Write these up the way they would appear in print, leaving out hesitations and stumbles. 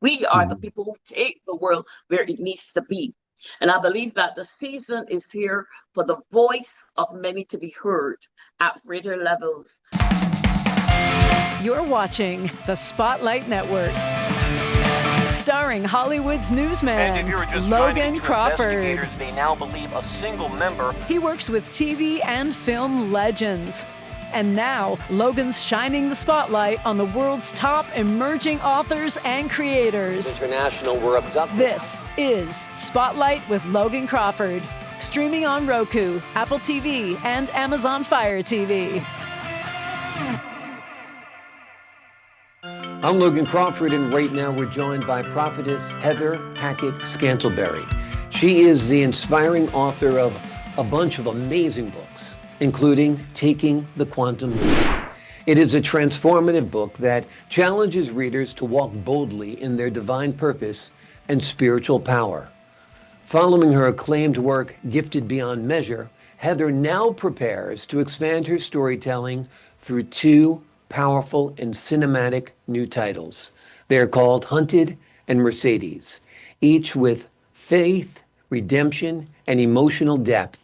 We are the Mhm. people who take the world where it needs to be. And I believe that the season is here for the voice of many to be heard at greater levels. You're watching the Spotlight Network, starring Hollywood's newsman, And if you're just Logan to Crawford. investigators, they now believe a single member. He works with TV and film legends. And now, Logan's shining the spotlight on the world's top emerging authors and creators. International were abducted. This is Spotlight with Logan Crawford, streaming on Roku, Apple TV, and Amazon Fire TV. I'm Logan Crawford, and right now we're joined by Prophetess Heather Scantlebury. She is the inspiring author of a bunch of amazing books, including Taking the Quantum Leap. It is a transformative book that challenges readers to walk boldly in their divine purpose and spiritual power. Following her acclaimed work, Gifted Beyond Measure, Heather now prepares to expand her storytelling through two powerful and cinematic new titles. They are called Hunted and Mercedes, each with faith, redemption, and emotional depth.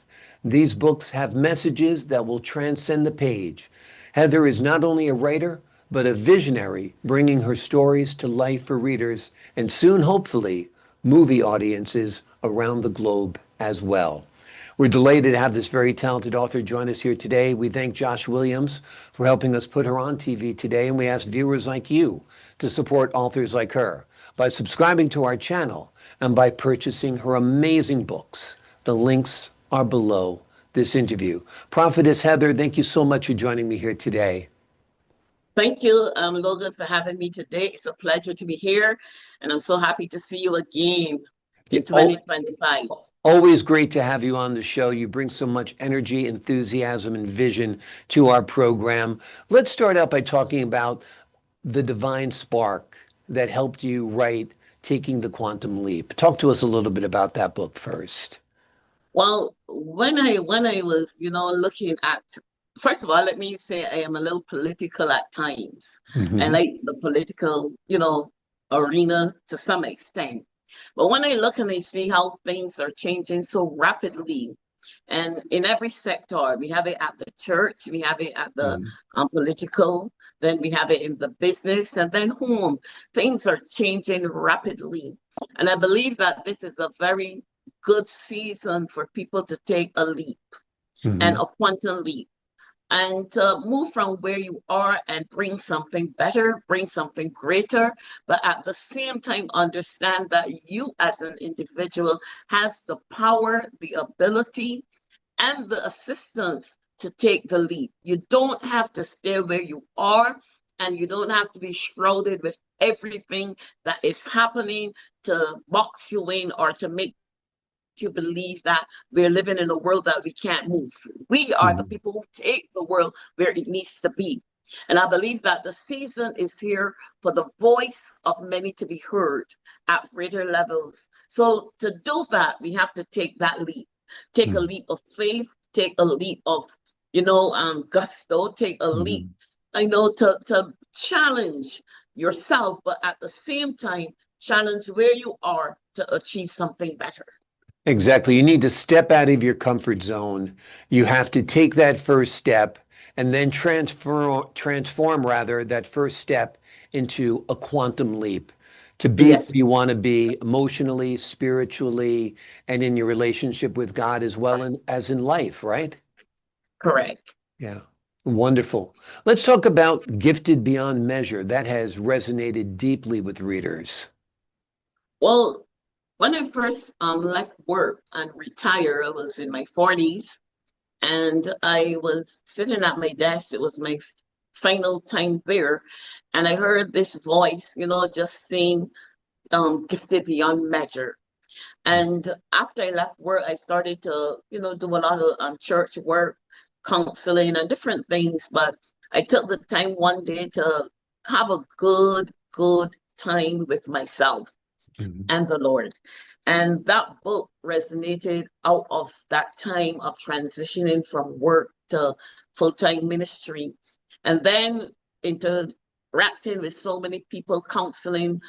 These books have messages that will transcend the page. Heather is not only a writer, but a visionary, bringing her stories to life for readers and soon, hopefully, movie audiences around the globe as well. We're delighted to have this very talented author join us here today. We thank Josh Williams for helping us put her on TV today, and we ask viewers like you to support authors like her by subscribing to our channel and by purchasing her amazing books. The links are below this interview. Prophetess Heather, thank you so much for joining me here today. Thank you, Logan, for having me today. It's a pleasure to be here, and I'm so happy to see you again in Oh, 2025. always great to have you on the show. You bring so much energy, enthusiasm, and vision to our program. Let's start out by talking about the divine spark that helped you write Taking the Quantum Leap. Talk to us a little bit about that book first. Well, when I was, looking at, first of all, let me say I am a little political at times. I Mhm. like the political, arena to some extent. But when I look and I see how things are changing so rapidly, and in every sector, we have it at the church, we have it at the Mhm. political, then we have it in the business, and then home. Things are changing rapidly. And I believe that this is a very good season for people to take a leap and Mhm. a quantum leap and to move from where you are and bring something better, bring something greater, but at the same time understand that you as an individual has the power, the ability, and the assistance to take the leap. You don't have to stay where you are, and you don't have to be shrouded with everything that is happening to box you in or to make you believe that we're living in a world that we can't move through. We are the Mhm. people who take the world where it needs to be. And I believe that the season is here for the voice of many to be heard at greater levels. So to do that, we have to take that leap. Take a Mhm. leap of faith, take a leap of, gusto, take a leap, Mhm. to challenge yourself, but at the same time, challenge where you are to achieve something better. Exactly. You need to step out of your comfort zone. You have to take that first step and then transform rather that first step into a quantum leap to be Yes, where you want to be emotionally, spiritually, and in your relationship with God as well as in life, right? correct. Yeah. Wonderful. Let's talk about Gifted Beyond Measure. That has resonated deeply with readers. Well, when I first left work and retired, I was in my 40s and I was sitting at my desk. It was my final time there. And I heard this voice, just saying, gifted beyond measure. And after I left work, I started to, do a lot of church work, counseling, and different things. But I took the time one day to have a good time with myself Mhm. and the Lord. And that book resonated out of that time of transitioning from work to full time ministry. And then into interacting with so many people, counseling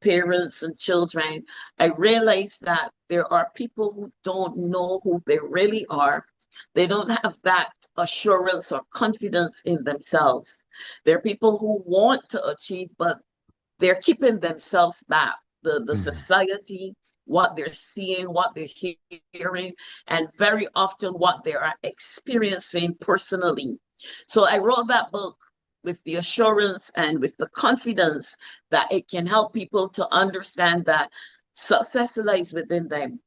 parents and children, I realized that there are people who don't know who they really are. They don't have that assurance or confidence in themselves. There are people who want to achieve, but they're keeping themselves back. The Mhm. society, what they're seeing, what they're hearing, and very often what they are experiencing personally. So I wrote that book with the assurance and with the confidence that it can help people to understand that success lies within them.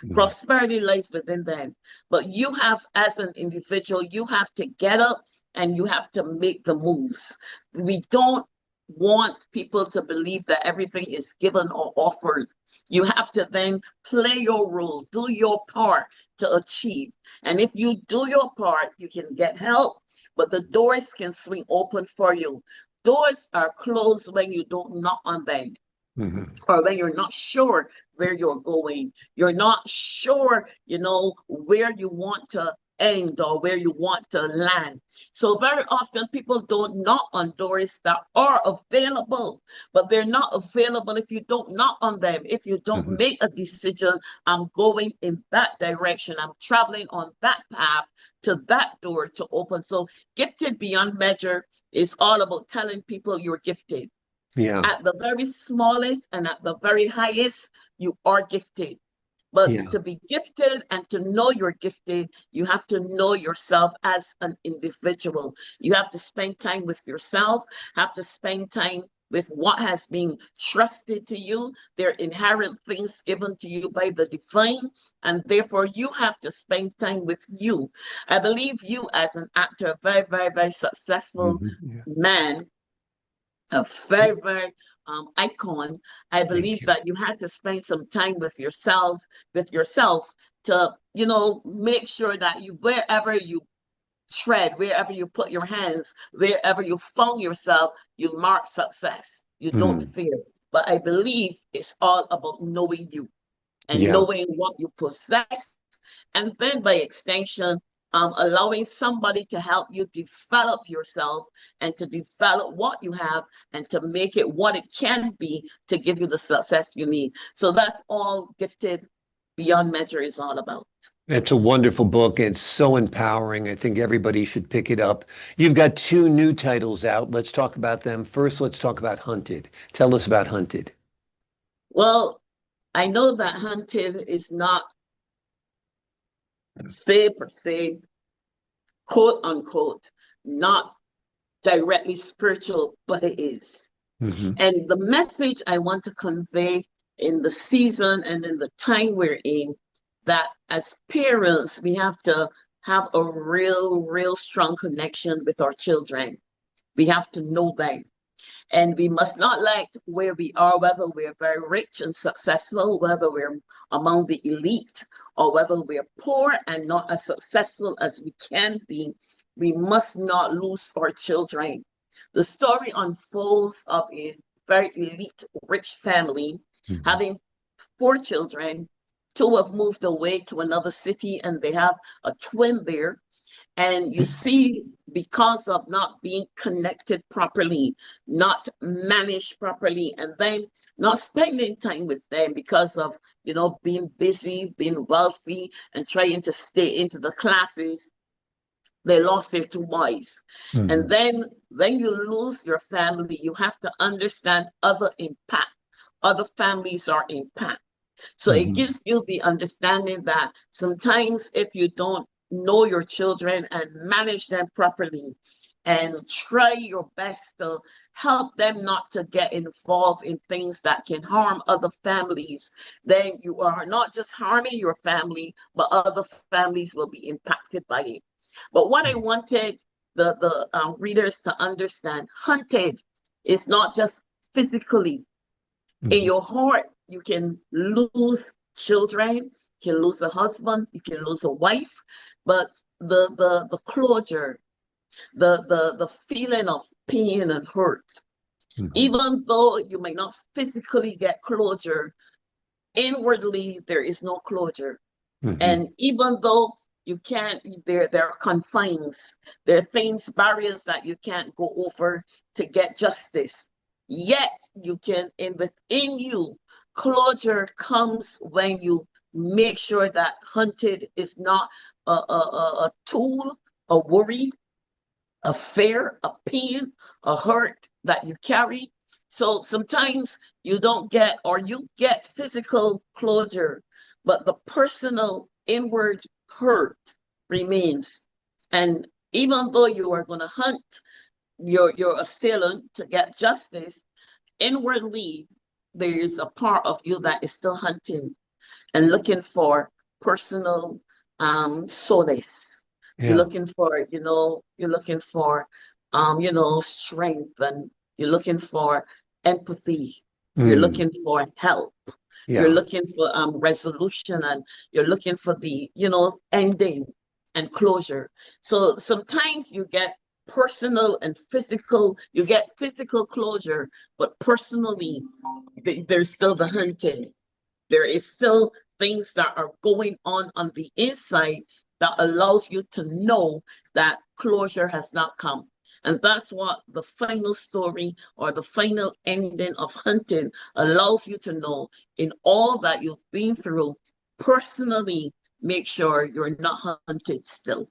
Mhm. Prosperity lies within them. But you have, as an individual, you have to get up and you have to make the moves. We don't want people to believe that everything is given or offered. You have to then play your role, do your part to achieve. And if you do your part, you can get help, but the doors can swing open for you. Doors are closed when you don't knock on them, Mhm. or when you're not sure where you're going, you're not sure, where you want to end or where you want to land. So very often people don't knock on doors that are available, but they're not available if you don't knock on them, if you don't Mhm. make a decision. I'm going in that direction. I'm traveling on that path to that door to open. So gifted beyond measure is all about telling people you're gifted. Yeah. At the very smallest and at the very highest, you are gifted. But Yeah. to be gifted and to know you're gifted, you have to know yourself as an individual. You have to spend time with yourself, have to spend time with what has been trusted to you. They're inherent things given to you by the divine, and therefore you have to spend time with you. I believe you, as an actor, a very, very, very successful Mhm. Yeah. man, a very, very icon. I Thank believe you. that you had to spend some time with yourself to, make sure that you, wherever you tread, wherever you put your hands, wherever you found yourself, you mark success. You don't Mm. fear. But I believe it's all about knowing you and Yeah. knowing what you possess, and then by extension, allowing somebody to help you develop yourself and to develop what you have and to make it what it can be to give you the success you need. So that's all Gifted Beyond Measure is all about. It's a wonderful book. It's so empowering. I think everybody should pick it up. You've got two new titles out. Let's talk about them. First, let's talk about Hunted. Tell us about Hunted. Well, I know that Hunted is not, say per se, quote unquote, not directly spiritual, but it is. Hmm. And the message I want to convey in the season and in the time we're in, that as parents, we have to have a real, real strong connection with our children. We have to know them. And we must not let where we are, whether we're very rich and successful, whether we're among the elite, or whether we're poor and not as successful as we can be, we must not lose our children. The story unfolds of a very elite, rich family Hmm. having four children. Two have moved away to another city and they have a twin there. And you see, because of not being connected properly, not managed properly, and then not spending time with them because of, being busy, being wealthy, and trying to stay into the classes, they lost their two boys. And Hmm. then when you lose your family, you have to understand other impact. Other families are impact. So it Hmm. gives you the understanding that sometimes if you don't know your children and manage them properly and try your best to help them not to get involved in things that can harm other families, then you are not just harming your family, but other families will be impacted by it. But what I wanted the readers to understand, Hunted is not just physically. In Hmm. your heart, you can lose children, you can lose a husband, you can lose a wife, but the closure, the feeling of pain and hurt, Hmm. even though you may not physically get closure, inwardly there is no closure. Hmm. And even though You can't, there are confines. There are things, barriers that you can't go over to get justice. Yet you can, within you, closure comes when you make sure that hunted is not a tool, a worry, a fear, a pain, a hurt that you carry. So sometimes you don't get, or you get physical closure, but the personal inward hurt remains. And even though you are going to hunt your assailant to get justice, inwardly there is a part of you that is still hunting and looking for personal solace. You're Yeah. looking for, you're looking for, strength, and you're looking for empathy. You're Mm. looking for help. You're Yeah. looking for resolution, and you're looking for the, ending and closure. So sometimes you get personal and physical, you get physical closure, but personally, there's still the hunting. There is still things that are going on the inside that allows you to know that closure has not come. And that's what the final story or the final ending of hunting allows you to know. In all that you've been through, personally, make sure you're not hunted still.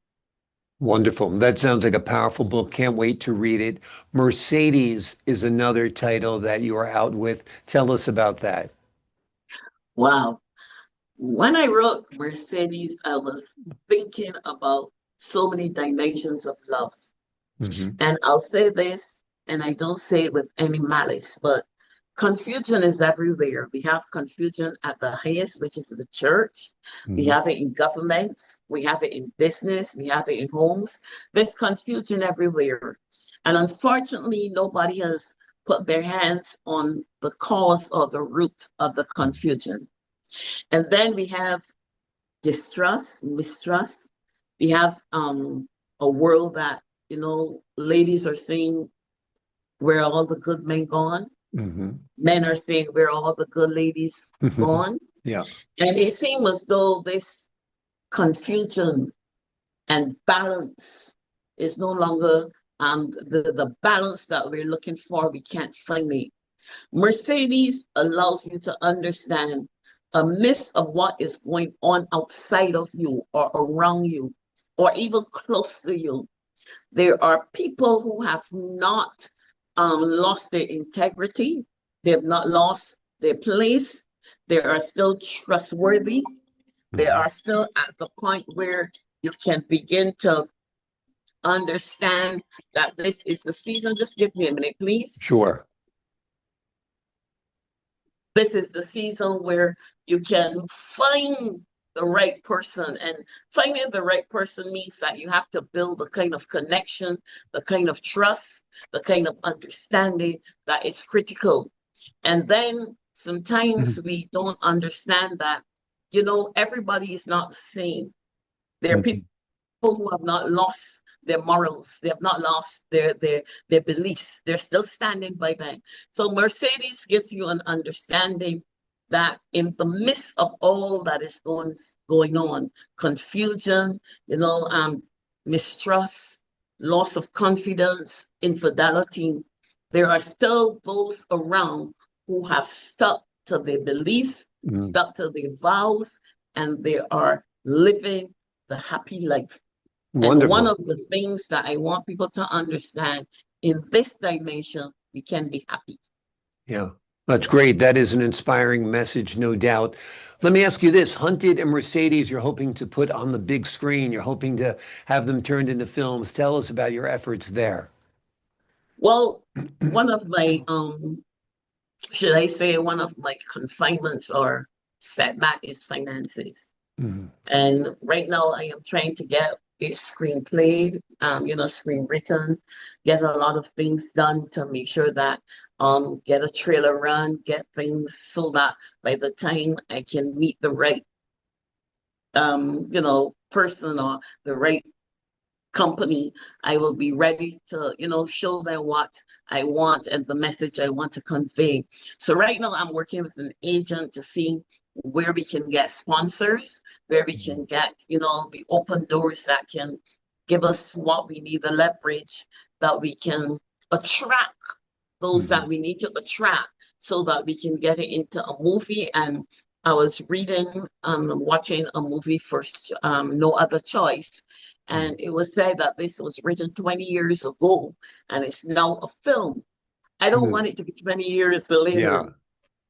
Wonderful. That sounds like a powerful book. Can't wait to read it. Mercedes is another title that you are out with. Tell us about that. Wow. When I wrote Mercedes, I was thinking about so many dimensions of love. Hmm. And I'll say this, and I don't say it with any malice, but confusion is everywhere. We have confusion at the highest, which is the church. We Hmm. have it in government. We have it in business. We have it in homes. There's confusion everywhere. And unfortunately, nobody has put their hands on the cause or the root of the confusion. And then we have distrust, mistrust. We have a world that, ladies are saying, where are all the good men gone? Hmm. Men are saying, where are all the good ladies gone? Yeah. And it seems as though this confusion and balance is no longer the balance that we're looking for. We can't find it. Mercedes allows you to understand a midst of what is going on outside of you or around you or even close to you. There are people who have not lost their integrity. They have not lost their place. They are still trustworthy. They Hmm. are still at the point where you can begin to understand that this is the season. Just give me a minute, please. Sure. This is the season where you can find the right person. And finding the right person means that you have to build the kind of connection, the kind of trust, the kind of understanding that is critical. And then sometimes Mhm. we don't understand that, everybody is not the same. There are people Mhm. who have not lost their morals. They have not lost their beliefs. They're still standing by them. So Mercedes gives you an understanding that in the midst of all that is going on, confusion, mistrust, loss of confidence, infidelity, there are still those around who have stuck to their beliefs, Mhm. stuck to their vows, and they are living the happy life. And one Wonderful. of the things that I want people to understand, in this dimension, we can be happy. Yeah. That's great. That is an inspiring message, no doubt. Let me ask you this. Hunted and Mercedes, you're hoping to put on the big screen. You're hoping to have them turned into films. Tell us about your efforts there. Well, one of my should I say one of my confinements or setback is finances. Mhm. And right now I am trying to get a screenplay, screen written, get a lot of things done to make sure that get a trailer run, get things so that by the time I can meet the right person or the right company, I will be ready to, show them what I want and the message I want to convey. So right now I'm working with an agent to see where we can get sponsors, where we can get, the open doors that can give us what we need, the leverage that we can attract those that we need to attract so that we can get it into a movie. And I was watching a movie for No Other Choice. And it was said that this was written 20 years ago and it's now a film. I don't want it to be 20 years later. Yeah.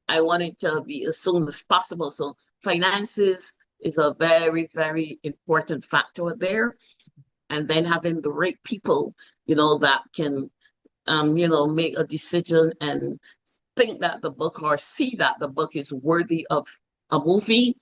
I want it to be as soon as possible. So finances is a very, very important factor there. And then having the right people, that can, make a decision and think that the book or see that the book is worthy of a movie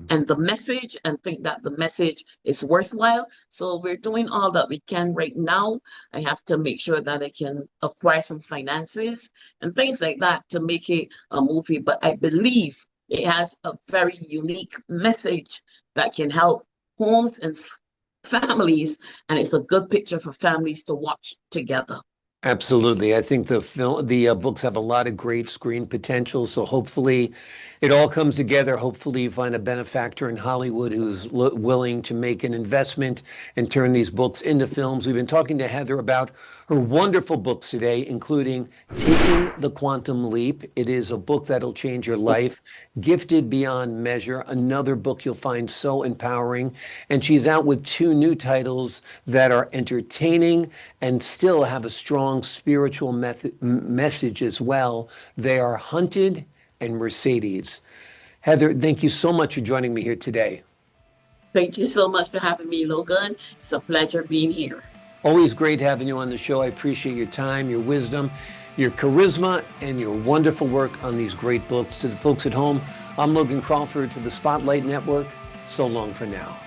and the message and think that the message is worthwhile. So we're doing all that we can right now. I have to make sure that I can acquire some finances and things like that to make it a movie. But I believe it has a very unique message that can help homes and families, and it's a good picture for families to watch together. Absolutely. I think the books have a lot of great screen potential. So hopefully it all comes together. Hopefully you find a benefactor in Hollywood who's willing to make an investment and turn these books into films. We've been talking to Heather about her wonderful books today, including Taking the Quantum Leap. It is a book that'll change your life. Gifted Beyond Measure, another book you'll find so empowering. And she's out with 2 new titles that are entertaining and still have a strong spiritual message as well. They are Hunted and Mercedes. Heather, thank you so much for joining me here today. Thank you so much for having me, Logan. It's a pleasure being here. Always great having you on the show. I appreciate your time, your wisdom, your charisma, and your wonderful work on these great books. To the folks at home, I'm Logan Crawford for the Spotlight Network. So long for now.